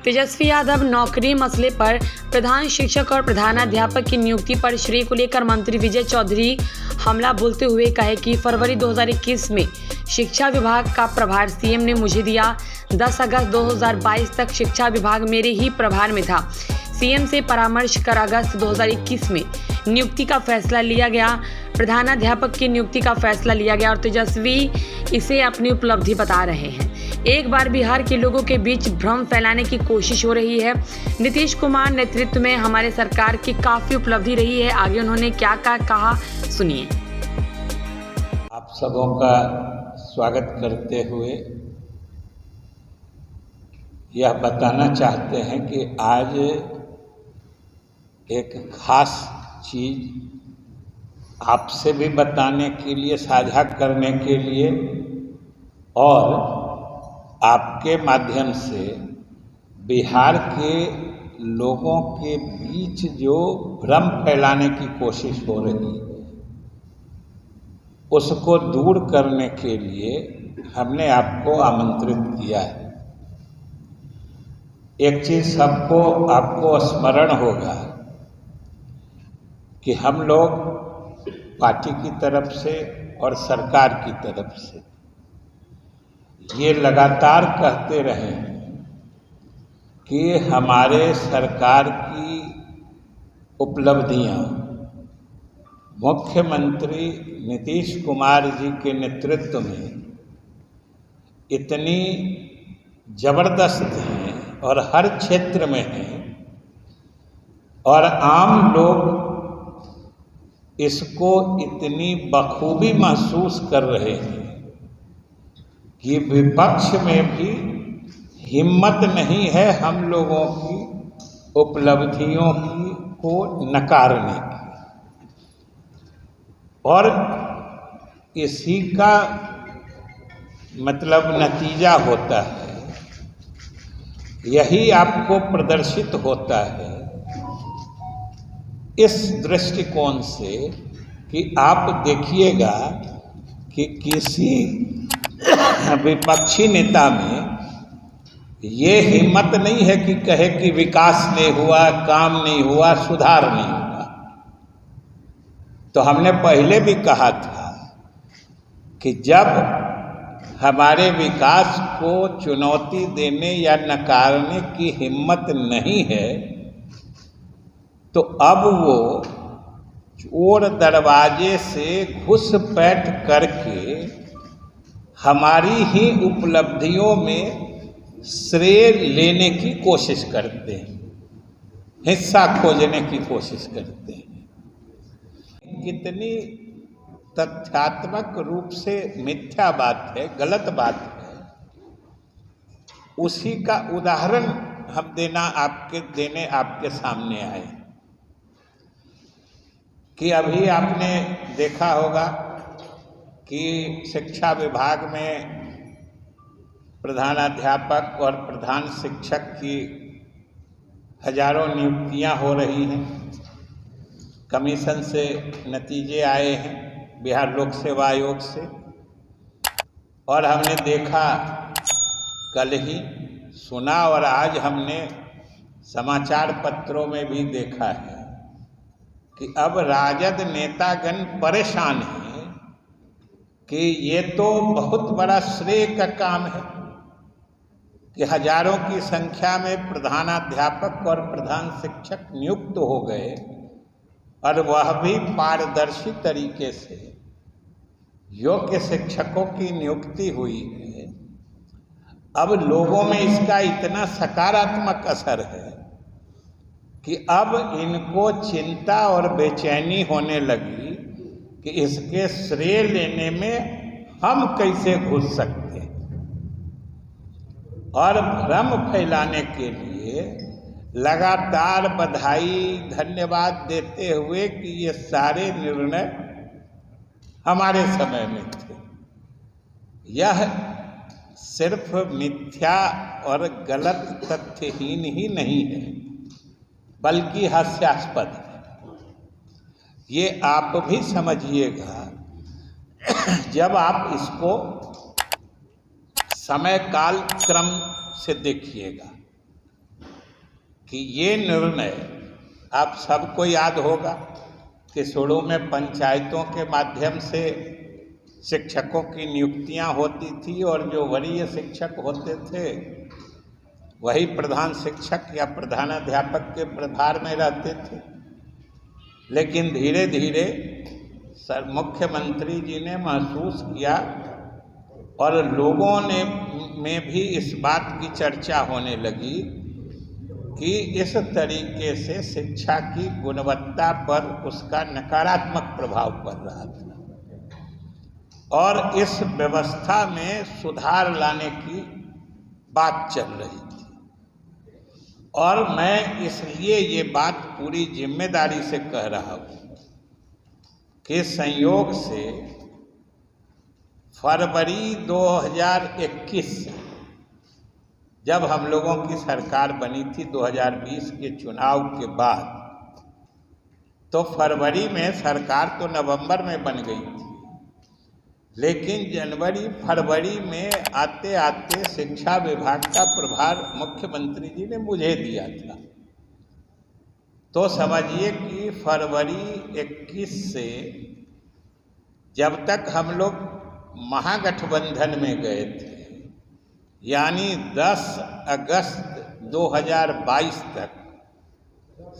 तेजस्वी यादव नौकरी मसले पर प्रधान शिक्षक और प्रधानाध्यापक की नियुक्ति पर श्रेय को लेकर मंत्री विजय चौधरी हमला बोलते हुए कहे कि फरवरी 2021 में शिक्षा विभाग का प्रभार सीएम ने मुझे दिया। 10 अगस्त 2022 तक शिक्षा विभाग मेरे ही प्रभार में था। सीएम से परामर्श कर अगस्त 2021 में नियुक्ति का फैसला लिया गया, प्रधानाध्यापक की नियुक्ति का फैसला लिया गया और तेजस्वी इसे अपनी उपलब्धि बता रहे हैं। एक बार बिहार के लोगों के बीच भ्रम फैलाने की कोशिश हो रही है। नीतीश कुमार नेतृत्व में हमारे सरकार की काफी उपलब्धि रही है। आगे उन्होंने क्या कहा सुनिए। आप सबों का स्वागत करते हुए यह बताना चाहते हैं कि आज एक खास चीज आपसे भी बताने के लिए, साझा करने के लिए और आपके माध्यम से बिहार के लोगों के बीच जो भ्रम फैलाने की कोशिश हो रही है उसको दूर करने के लिए हमने आपको आमंत्रित किया है। एक चीज आपको स्मरण होगा कि हम लोग पार्टी की तरफ से और सरकार की तरफ से ये लगातार कहते रहे हैं कि हमारे सरकार की उपलब्धियां मुख्यमंत्री नीतीश कुमार जी के नेतृत्व में इतनी जबरदस्त हैं और हर क्षेत्र में हैं और आम लोग इसको इतनी बखूबी महसूस कर रहे हैं कि विपक्ष में भी हिम्मत नहीं है हम लोगों की उपलब्धियों को नकारने की। और इसी का मतलब नतीजा होता है, यही आपको प्रदर्शित होता है इस दृष्टिकोण से कि आप देखिएगा कि किसी विपक्षी नेता में ये हिम्मत नहीं है कि कहे कि विकास नहीं हुआ, काम नहीं हुआ, सुधार नहीं हुआ। तो हमने पहले भी कहा था कि जब हमारे विकास को चुनौती देने या नकारने की हिम्मत नहीं है तो अब वो चोर दरवाजे से घुसपैठ करके हमारी ही उपलब्धियों में श्रेय लेने की कोशिश करते हैं, हिस्सा खोजने की कोशिश करते हैं। कितनी तथ्यात्मक रूप से मिथ्या बात है, गलत बात है, उसी का उदाहरण हम देने आपके सामने आए कि अभी आपने देखा होगा कि शिक्षा विभाग में प्रधानाध्यापक और प्रधान शिक्षक की हजारों नियुक्तियां हो रही हैं। कमीशन से नतीजे आए हैं, बिहार लोक सेवा आयोग से, और हमने देखा, कल ही सुना और आज हमने समाचार पत्रों में भी देखा है कि अब राजद नेतागण परेशान हैं कि ये तो बहुत बड़ा श्रेय का काम है कि हजारों की संख्या में प्रधानाध्यापक और प्रधान शिक्षक नियुक्त हो गए और वह भी पारदर्शी तरीके से योग्य शिक्षकों की नियुक्ति हुई है। अब लोगों में इसका इतना सकारात्मक असर है कि अब इनको चिंता और बेचैनी होने लगी कि इसके श्रेय लेने में हम कैसे घुस सकते हैं, और भ्रम फैलाने के लिए लगातार बधाई धन्यवाद देते हुए कि ये सारे निर्णय हमारे समय में थे। यह सिर्फ मिथ्या और गलत तथ्यहीन ही नहीं है बल्कि हास्यास्पद है। ये आप भी समझिएगा जब आप इसको समय काल क्रम से देखिएगा। कि ये निर्णय आप सबको याद होगा कि शुरू में पंचायतों के माध्यम से शिक्षकों की नियुक्तियां होती थी और जो वरीय शिक्षक होते थे वही प्रधान शिक्षक या प्रधानाध्यापक के प्रभार में रहते थे। लेकिन धीरे धीरे मुख्यमंत्री जी ने महसूस किया और लोगों ने में भी इस बात की चर्चा होने लगी कि इस तरीके से शिक्षा की गुणवत्ता पर उसका नकारात्मक प्रभाव पड़ रहा था और इस व्यवस्था में सुधार लाने की बात चल रही थी। और मैं इसलिए ये बात पूरी जिम्मेदारी से कह रहा हूँ कि संयोग से फरवरी 2021 से जब हम लोगों की सरकार बनी थी 2020 के चुनाव के बाद, तो फरवरी में सरकार तो नवंबर में बन गई थी, लेकिन जनवरी फरवरी में आते आते शिक्षा विभाग का प्रभार मुख्यमंत्री जी ने मुझे दिया था। तो समझिए कि फरवरी 21 से जब तक हम लोग महागठबंधन में गए थे, यानी 10 अगस्त 2022 तक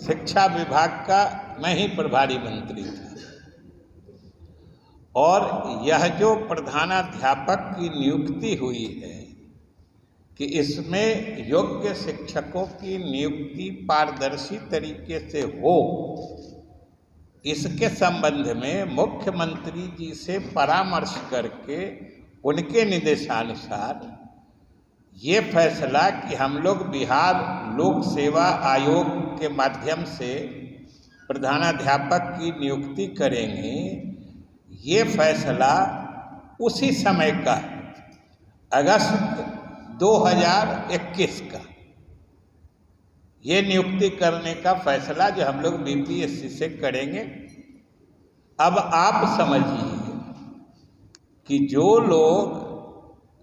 शिक्षा विभाग का मैं ही प्रभारी मंत्री था। और यह जो प्रधानाध्यापक की नियुक्ति हुई है कि इसमें योग्य शिक्षकों की नियुक्ति पारदर्शी तरीके से हो, इसके संबंध में मुख्यमंत्री जी से परामर्श करके उनके निर्देशानुसार ये फैसला कि हम लोग बिहार लोक सेवा आयोग के माध्यम से प्रधानाध्यापक की नियुक्ति करेंगे, ये फैसला उसी समय का अगस्त 2021 का ये नियुक्ति करने का फैसला जो हम लोग बीपीएससी से करेंगे। अब आप समझिए कि जो लोग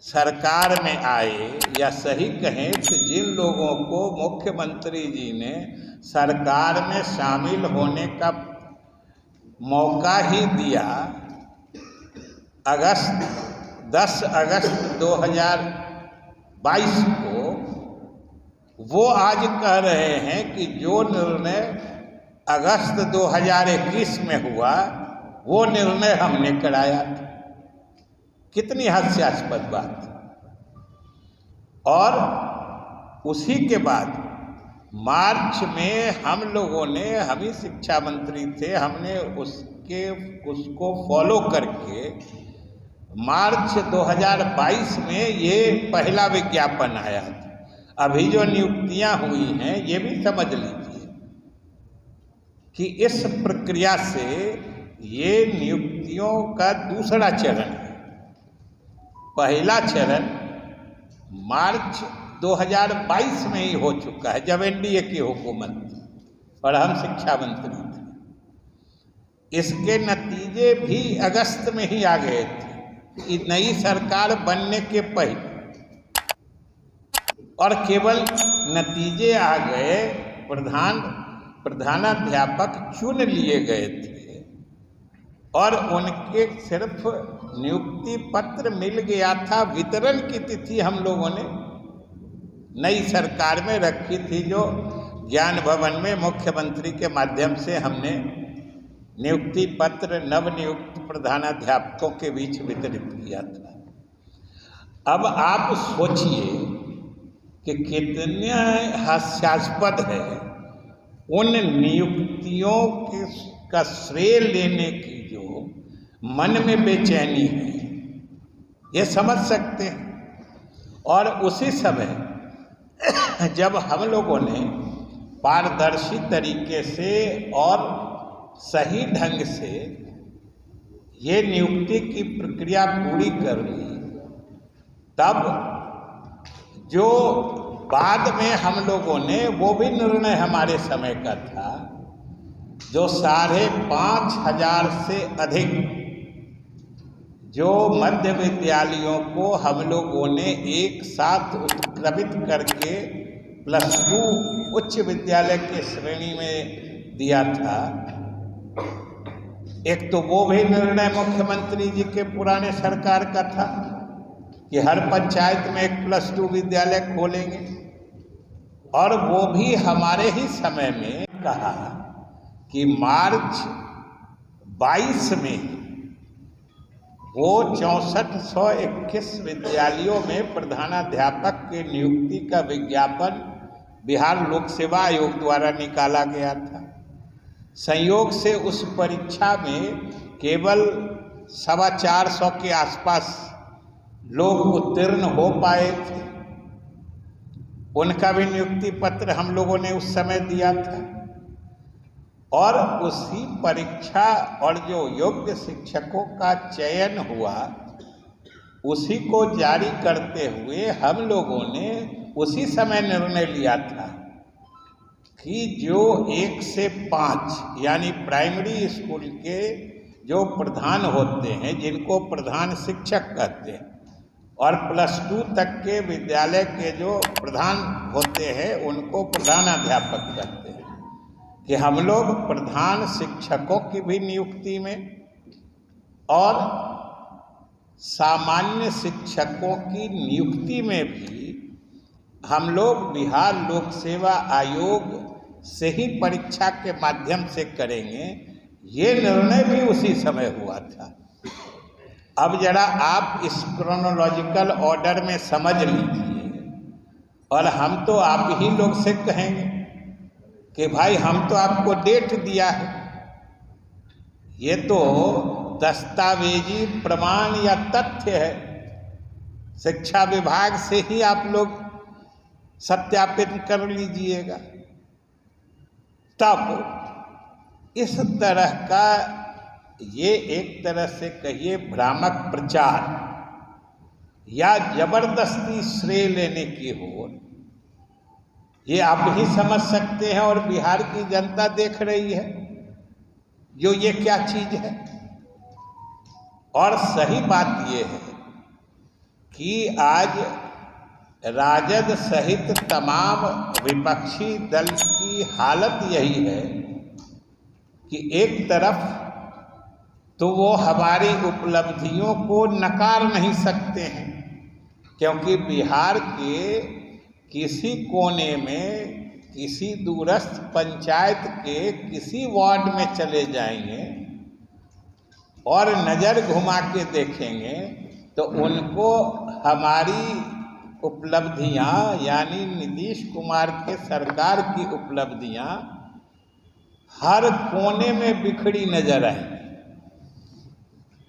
सरकार में आए, या सही कहें तो जिन लोगों को मुख्यमंत्री जी ने सरकार में शामिल होने का मौका ही दिया, 10 अगस्त 2022 को, वो आज कह रहे हैं कि जो निर्णय अगस्त 2021 में हुआ वो निर्णय हमने कराया था। कितनी हास्यास्पद बात। और उसी के बाद मार्च में हम लोगों ने, हम ही शिक्षा मंत्री थे, हमने उसको फॉलो करके मार्च 2022 में ये पहला विज्ञापन आया था। अभी जो नियुक्तियां हुई हैं ये भी समझ लीजिए कि इस प्रक्रिया से ये नियुक्तियों का दूसरा चरण है। पहला चरण मार्च 2022 में ही हो चुका है, जब एनडीए की हुकूमत थी और हम शिक्षा मंत्री थे। इसके नतीजे भी अगस्त में ही आ गए थे, नई सरकार बनने के पहले, और केवल नतीजे आ गए, प्रधानाध्यापक चुन लिए गए थे और उनके सिर्फ नियुक्ति पत्र मिल गया था। वितरण की तिथि हम लोगों ने नई सरकार में रखी थी, जो ज्ञान भवन में मुख्यमंत्री के माध्यम से हमने नियुक्ति पत्र नवनियुक्त प्रधानाध्यापकों के बीच वितरित किया था। अब आप सोचिए कि कितने हास्यास्पद है उन नियुक्तियों का श्रेय लेने की जो मन में बेचैनी है, ये समझ सकते हैं। और उसी समय जब हम लोगों ने पारदर्शी तरीके से और सही ढंग से ये नियुक्ति की प्रक्रिया पूरी कर ली, तब जो बाद में हम लोगों ने, वो भी निर्णय हमारे समय का था, जो 5,500 से अधिक जो मध्य विद्यालयों को हम लोगों ने एक साथ उत्क्रमित करके +2 उच्च विद्यालय के श्रेणी में दिया था, एक तो वो भी निर्णय मुख्यमंत्री जी के पुराने सरकार का था कि हर पंचायत में एक +2 विद्यालय खोलेंगे, और वो भी हमारे ही समय में कहा कि मार्च 22 में वो 6421 विद्यालयों में प्रधानाध्यापक के नियुक्ति का विज्ञापन बिहार लोक सेवा आयोग द्वारा निकाला गया था। संयोग से उस परीक्षा में केवल 450 के आसपास लोग उत्तीर्ण हो पाए थे। उनका भी नियुक्ति पत्र हम लोगों ने उस समय दिया था, और उसी परीक्षा और जो योग्य शिक्षकों का चयन हुआ उसी को जारी करते हुए हम लोगों ने उसी समय निर्णय लिया था कि जो 1 से 5 यानी प्राइमरी स्कूल के जो प्रधान होते हैं, जिनको प्रधान शिक्षक कहते हैं, और +2 तक के विद्यालय के जो प्रधान होते हैं उनको प्रधानाध्यापक कहते हैं, कि हम लोग प्रधान शिक्षकों की भी नियुक्ति में और सामान्य शिक्षकों की नियुक्ति में भी हम लोग बिहार लोक सेवा आयोग से ही परीक्षा के माध्यम से करेंगे। ये निर्णय भी उसी समय हुआ था। अब जरा आप इस क्रोनोलॉजिकल ऑर्डर में समझ लीजिए, और हम तो आप ही लोग से कहेंगे कि भाई हम तो आपको डेट दिया है, ये तो दस्तावेजी प्रमाण या तथ्य है, शिक्षा विभाग से ही आप लोग सत्यापित कर लीजिएगा। तब इस तरह का ये एक तरह से कहिए भ्रामक प्रचार या जबरदस्ती श्रेय लेने की होड़, ये आप ही समझ सकते हैं, और बिहार की जनता देख रही है जो ये क्या चीज है। और सही बात ये है कि आज राजद सहित तमाम विपक्षी दल की हालत यही है कि एक तरफ तो वो हमारी उपलब्धियों को नकार नहीं सकते हैं, क्योंकि बिहार के किसी कोने में किसी दूरस्थ पंचायत के किसी वार्ड में चले जाएंगे और नज़र घुमा के देखेंगे तो उनको हमारी उपलब्धियां यानी नीतीश कुमार के सरकार की उपलब्धियां हर कोने में बिखरी नजर आएंगी।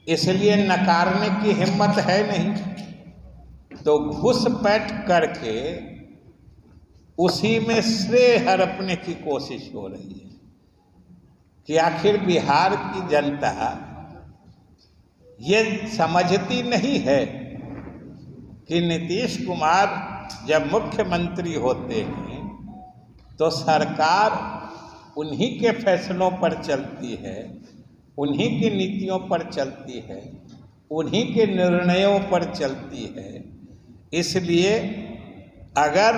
इसलिए नकारने की हिम्मत है नहीं, तो घुसपैठ करके उसी में श्रेय हड़पने की कोशिश हो रही है कि आखिर बिहार की जनता ये समझती नहीं है कि नीतीश कुमार जब मुख्यमंत्री होते हैं तो सरकार उन्हीं के फैसलों पर चलती है, उन्हीं की नीतियों पर चलती है, उन्हीं के निर्णयों पर चलती है। इसलिए अगर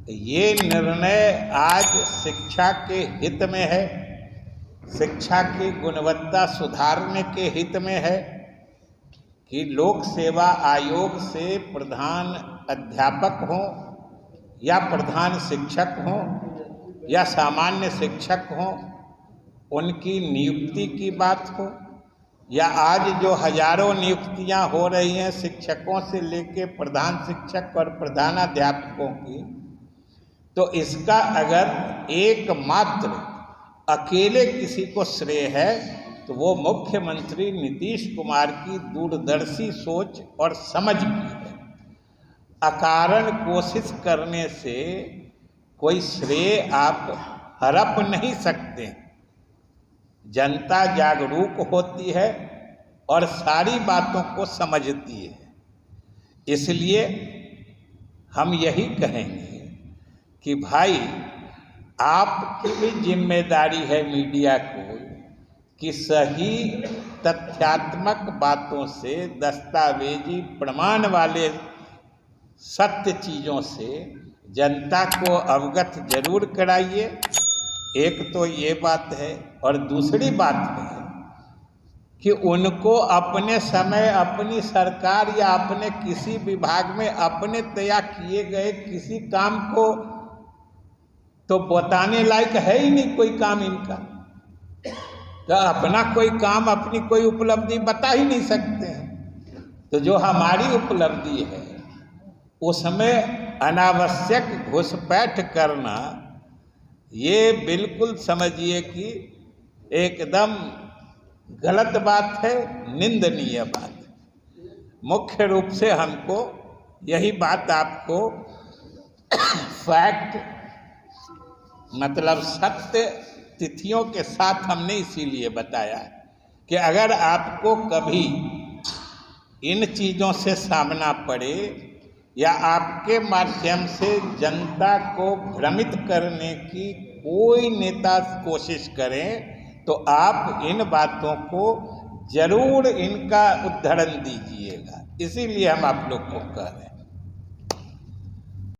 ये निर्णय आज शिक्षा के हित में है, शिक्षा की गुणवत्ता सुधारने के हित में है कि लोक सेवा आयोग से प्रधान अध्यापक हों या प्रधान शिक्षक हों या सामान्य शिक्षक हों, उनकी नियुक्ति की बात हो, या आज जो हजारों नियुक्तियां हो रही हैं शिक्षकों से लेके प्रधान शिक्षक और प्रधानाध्यापकों की, तो इसका अगर एकमात्र अकेले किसी को श्रेय है तो वो मुख्यमंत्री नीतीश कुमार की दूरदर्शी सोच और समझ की है। अकारण कोशिश करने से कोई श्रेय आप हड़प नहीं सकते। जनता जागरूक होती है और सारी बातों को समझती है। इसलिए हम यही कहेंगे कि भाई आपकी भी जिम्मेदारी है मीडिया को कि सही तथ्यात्मक बातों से, दस्तावेजी प्रमाण वाले सत्य चीज़ों से जनता को अवगत जरूर कराइए। एक तो ये बात है, और दूसरी बात है कि उनको अपने समय, अपनी सरकार या अपने किसी विभाग में अपने तय किए गए किसी काम को तो बताने लायक है ही नहीं कोई काम इनका। तो अपना कोई काम, अपनी कोई उपलब्धि बता ही नहीं सकते हैं। तो जो हमारी उपलब्धि है उसमें अनावश्यक घुसपैठ करना, ये बिल्कुल समझिए कि एकदम गलत बात है, निंदनीय बात है। मुख्य रूप से हमको यही बात आपको फैक्ट, मतलब सत्य तिथियों के साथ हमने इसीलिए बताया कि अगर आपको कभी इन चीज़ों से सामना पड़े या आपके माध्यम से जनता को भ्रमित करने की कोई नेता कोशिश करें तो आप इन बातों को जरूर इनका उद्धरण दीजिएगा। इसीलिए हम आप लोग को कह रहे हैं।